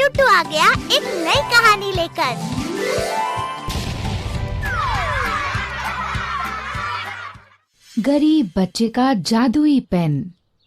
छोटू आ गया एक नई कहानी लेकर। गरीब बच्चे का जादुई पेन।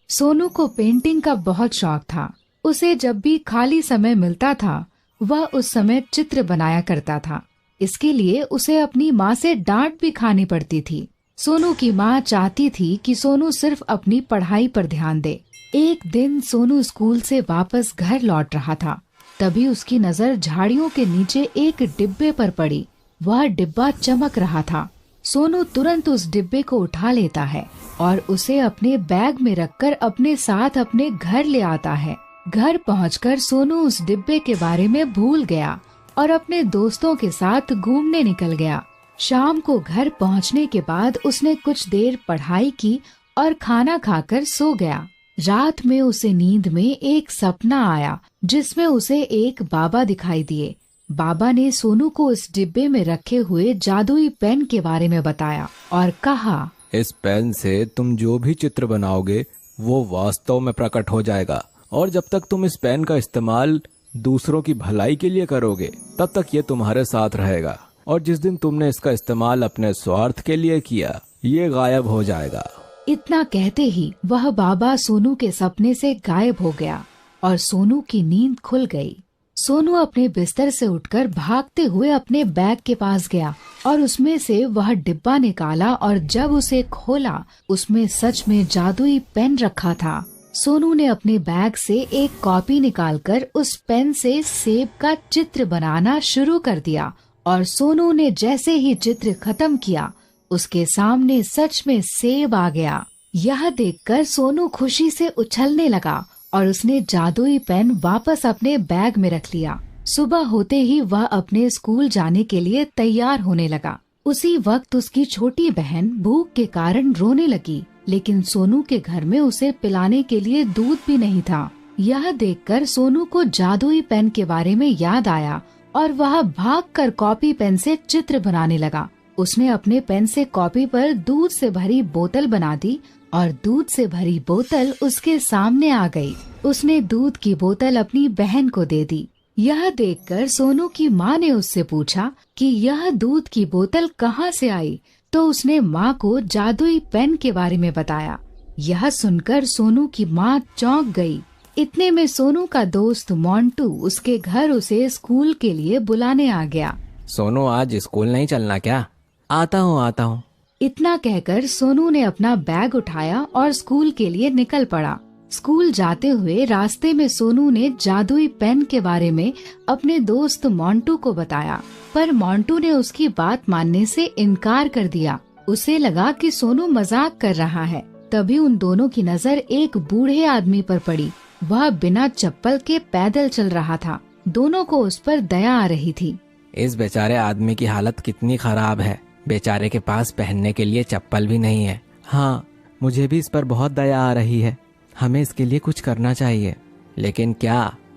सोनू को पेंटिंग का बहुत शौक था। उसे जब भी खाली समय मिलता था वह उस समय चित्र बनाया करता था। इसके लिए उसे अपनी माँ से डांट भी खानी पड़ती थी। सोनू की माँ चाहती थी कि सोनू सिर्फ अपनी पढ़ाई पर ध्यान दे। एक दिन सोनू स्कूल से वापस घर लौट रहा था, तभी उसकी नजर झाड़ियों के नीचे एक डिब्बे पर पड़ी। वह डिब्बा चमक रहा था। सोनू तुरंत उस डिब्बे को उठा लेता है और उसे अपने बैग में रखकर अपने साथ अपने घर ले आता है। घर पहुंचकर सोनू उस डिब्बे के बारे में भूल गया और अपने दोस्तों के साथ घूमने निकल गया। शाम को घर पहुंचने के बाद उसने कुछ देर पढ़ाई की और खाना खाकर सो गया। रात में उसे नींद में एक सपना आया जिसमें उसे एक बाबा दिखाई दिए। बाबा ने सोनू को इस डिब्बे में रखे हुए जादुई पेन के बारे में बताया और कहा, इस पेन से तुम जो भी चित्र बनाओगे वो वास्तव में प्रकट हो जाएगा, और जब तक तुम इस पेन का इस्तेमाल दूसरों की भलाई के लिए करोगे तब तक ये तुम्हारे साथ रहेगा, और जिस दिन तुमने इसका इस्तेमाल अपने स्वार्थ के लिए किया ये गायब हो जाएगा। इतना कहते ही वह बाबा सोनू के सपने से गायब हो गया और सोनू की नींद खुल गई। सोनू अपने बिस्तर से उठकर भागते हुए अपने बैग के पास गया और उसमें से वह डिब्बा निकाला और जब उसे खोला उसमें सच में जादुई पेन रखा था। सोनू ने अपने बैग से एक कॉपी निकालकर उस पेन से सेब का चित्र बनाना शुरू कर दिया और सोनू ने जैसे ही चित्र खत्म किया उसके सामने सच में सेब आ गया। यह देखकर सोनू खुशी से उछलने लगा और उसने जादुई पेन वापस अपने बैग में रख लिया। सुबह होते ही वह अपने स्कूल जाने के लिए तैयार होने लगा। उसी वक्त उसकी छोटी बहन भूख के कारण रोने लगी, लेकिन सोनू के घर में उसे पिलाने के लिए दूध भी नहीं था। यह देखकर सोनू को जादुई पेन के बारे में याद आया और वह भागकर कॉपी पेन से चित्र बनाने लगा। उसने अपने पेन से कॉपी पर दूध से भरी बोतल बना दी और दूध से भरी बोतल उसके सामने आ गई। उसने दूध की बोतल अपनी बहन को दे दी। यह देखकर सोनू की माँ ने उससे पूछा कि यह दूध की बोतल कहाँ से आई, तो उसने माँ को जादुई पेन के बारे में बताया। यह सुनकर सोनू की माँ चौंक गई। इतने में सोनू का दोस्त मोंटू उसके घर उसे स्कूल के लिए बुलाने आ गया। सोनू, आज स्कूल नहीं चलना क्या? आता हूँ। इतना कहकर सोनू ने अपना बैग उठाया और स्कूल के लिए निकल पड़ा। स्कूल जाते हुए रास्ते में सोनू ने जादुई पेन के बारे में अपने दोस्त मोंटू को बताया, पर मोंटू ने उसकी बात मानने से इनकार कर दिया। उसे लगा कि सोनू मजाक कर रहा है। तभी उन दोनों की नजर एक बूढ़े आदमी पर पड़ी। वह बिना चप्पल के पैदल चल रहा था। दोनों को उस पर दया आ रही थी। इस बेचारे आदमी की हालत कितनी खराब है। बेचारे के पास पहनने के लिए चप्पल भी नहीं है। हाँ, मुझे भी इस पर बहुत दया आ रही है। हमें इसके लिए कुछ करना चाहिए, लेकिन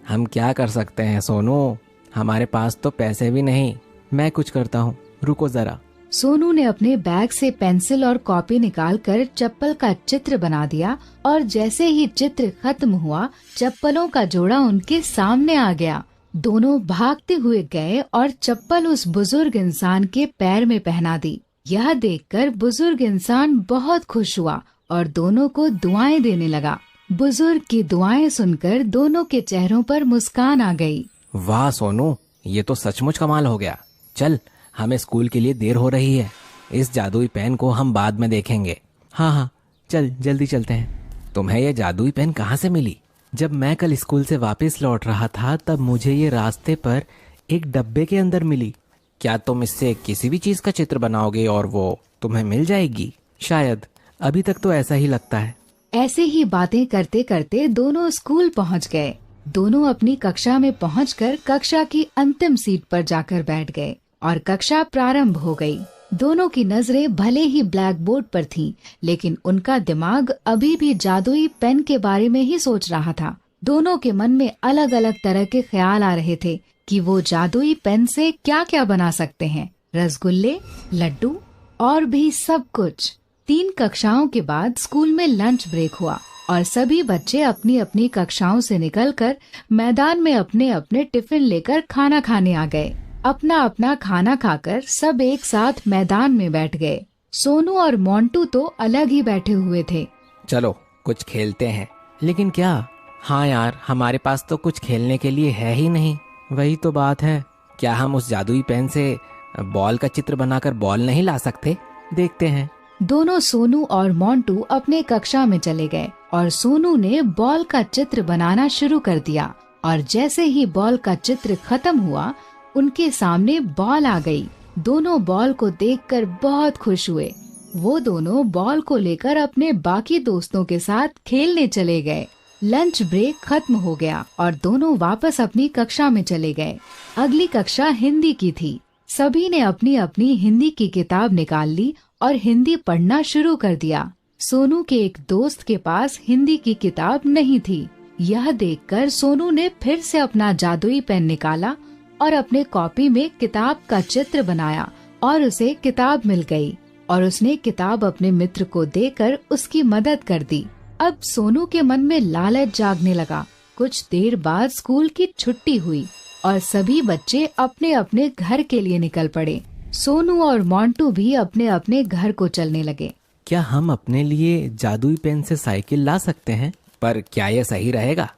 हम क्या कर सकते हैं सोनू? हमारे पास तो पैसे भी नहीं। मैं कुछ करता हूँ, रुको जरा। सोनू ने अपने बैग से पेंसिल और कॉपी निकालकर चप्पल का चित्र बना दिया और जैसे ही चित्र खत्म हुआ चप्पलों का जोड़ा उनके सामने आ गया। दोनों भागते हुए गए और चप्पल उस बुजुर्ग इंसान के पैर में पहना दी। यह देखकर बुजुर्ग इंसान बहुत खुश हुआ और दोनों को दुआएं देने लगा। बुजुर्ग की दुआएं सुनकर दोनों के चेहरों पर मुस्कान आ गई। वाह सोनू, ये तो सचमुच कमाल हो गया। चल, हमें स्कूल के लिए देर हो रही है। इस जादुई पेन को हम बाद में देखेंगे। हाँ, चल जल्दी चलते हैं। तुम्हें ये जादुई पेन कहाँ से मिली? जब मैं कल स्कूल से वापस लौट रहा था तब मुझे ये रास्ते पर एक डब्बे के अंदर मिली। क्या तुम इससे किसी भी चीज का चित्र बनाओगे और वो तुम्हें मिल जाएगी? शायद, अभी तक तो ऐसा ही लगता है। ऐसे ही बातें करते करते दोनों स्कूल पहुंच गए। दोनों अपनी कक्षा में पहुंचकर कक्षा की अंतिम सीट पर जाकर बैठ गए और कक्षा प्रारंभ हो गई। दोनों की नजरें भले ही ब्लैक बोर्ड पर थीं, लेकिन उनका दिमाग अभी भी जादुई पेन के बारे में ही सोच रहा था। दोनों के मन में अलग अलग तरह के ख्याल आ रहे थे कि वो जादुई पेन से क्या क्या बना सकते हैं। रसगुल्ले, लड्डू और भी सब कुछ। 3 कक्षाओं के बाद स्कूल में लंच ब्रेक हुआ। और सभी बच्चे अपनी अपनी कक्षाओं से निकलकर मैदान में अपने अपने टिफिन लेकर खाना खाने आ गए। अपना अपना खाना खाकर सब एक साथ मैदान में बैठ गए। सोनू और मोंटू तो अलग ही बैठे हुए थे। चलो कुछ खेलते हैं। लेकिन क्या? हाँ यार, हमारे पास तो कुछ खेलने के लिए है ही नहीं। वही तो बात है। क्या हम उस जादुई पेन से बॉल का चित्र बनाकर बॉल नहीं ला सकते? देखते हैं। दोनों सोनू और मोंटू अपने कक्षा में चले गए और सोनू ने बॉल का चित्र बनाना शुरू कर दिया। और जैसे ही बॉल का चित्र खत्म हुआ, उनके सामने बॉल आ गई। दोनों बॉल को देखकर बहुत खुश हुए। वो दोनों बॉल को लेकर अपने बाकी दोस्तों के साथ खेलने चले गए। लंच ब्रेक खत्म हो गया और दोनों वापस अपनी कक्षा में चले गए। अगली कक्षा हिंदी की थी। सभी ने अपनी अपनी हिंदी की किताब निकाल ली और हिंदी पढ़ना शुरू कर दिया। सोनू के एक दोस्त के पास हिंदी की किताब नहीं थी। यह देखकर सोनू ने फिर से अपना जादुई पेन निकाला और अपने कॉपी में किताब का चित्र बनाया और उसे किताब मिल गई और उसने किताब अपने मित्र को देकर उसकी मदद कर दी। अब सोनू के मन में लालच जागने लगा। कुछ देर बाद स्कूल की छुट्टी हुई और सभी बच्चे अपने अपने घर के लिए निकल पड़े। सोनू और मोंटू भी अपने अपने घर को चलने लगे। क्या हम अपने लिए जादुई पेन से साइकिल ला सकते हैं? पर क्या यह सही रहेगा?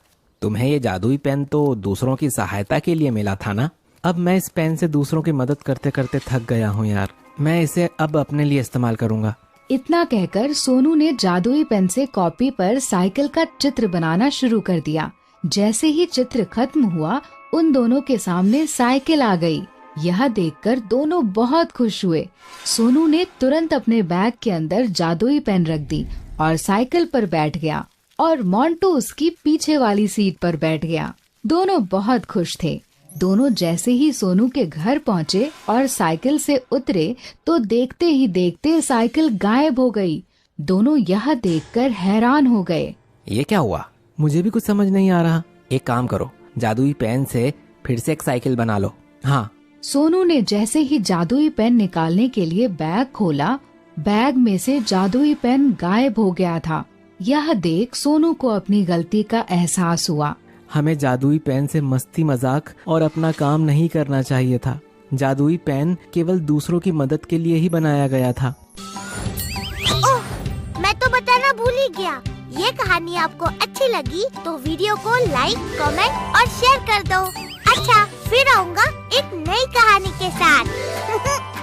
तुम्हें ये जादुई पेन तो दूसरों की सहायता के लिए मिला था ना? अब मैं इस पेन से दूसरों की मदद करते करते थक गया हूँ यार। मैं इसे अब अपने लिए इस्तेमाल करूँगा। इतना कहकर सोनू ने जादुई पेन से कॉपी पर साइकिल का चित्र बनाना शुरू कर दिया। जैसे ही चित्र खत्म हुआ, उन दोनों के सामने साइकिल आ गई। यह देखकर दोनों बहुत खुश हुए। सोनू ने तुरंत अपने बैग के अंदर जादुई पेन रख दी और साइकिल पर बैठ गया और मोंटू उसकी पीछे वाली सीट पर बैठ गया। दोनों बहुत खुश थे। दोनों जैसे ही सोनू के घर पहुँचे और साइकिल से उतरे तो देखते ही देखते साइकिल गायब हो गई। दोनों यह देखकर हैरान हो गए। ये क्या हुआ? मुझे भी कुछ समझ नहीं आ रहा। एक काम करो, जादुई पेन से फिर से एक साइकिल बना लो। हाँ। सोनू ने जैसे ही जादुई पेन निकालने के लिए बैग खोला, बैग में से जादुई पेन गायब हो गया था। यह देख सोनू को अपनी गलती का एहसास हुआ। हमें जादुई पेन से मस्ती मजाक और अपना काम नहीं करना चाहिए था। जादुई पेन केवल दूसरों की मदद के लिए ही बनाया गया था। ओह, मैं तो बताना भूल ही गया। ये कहानी आपको अच्छी लगी तो वीडियो को लाइक, कमेंट और शेयर कर दो। अच्छा, फिर आऊँगा एक नई कहानी के साथ।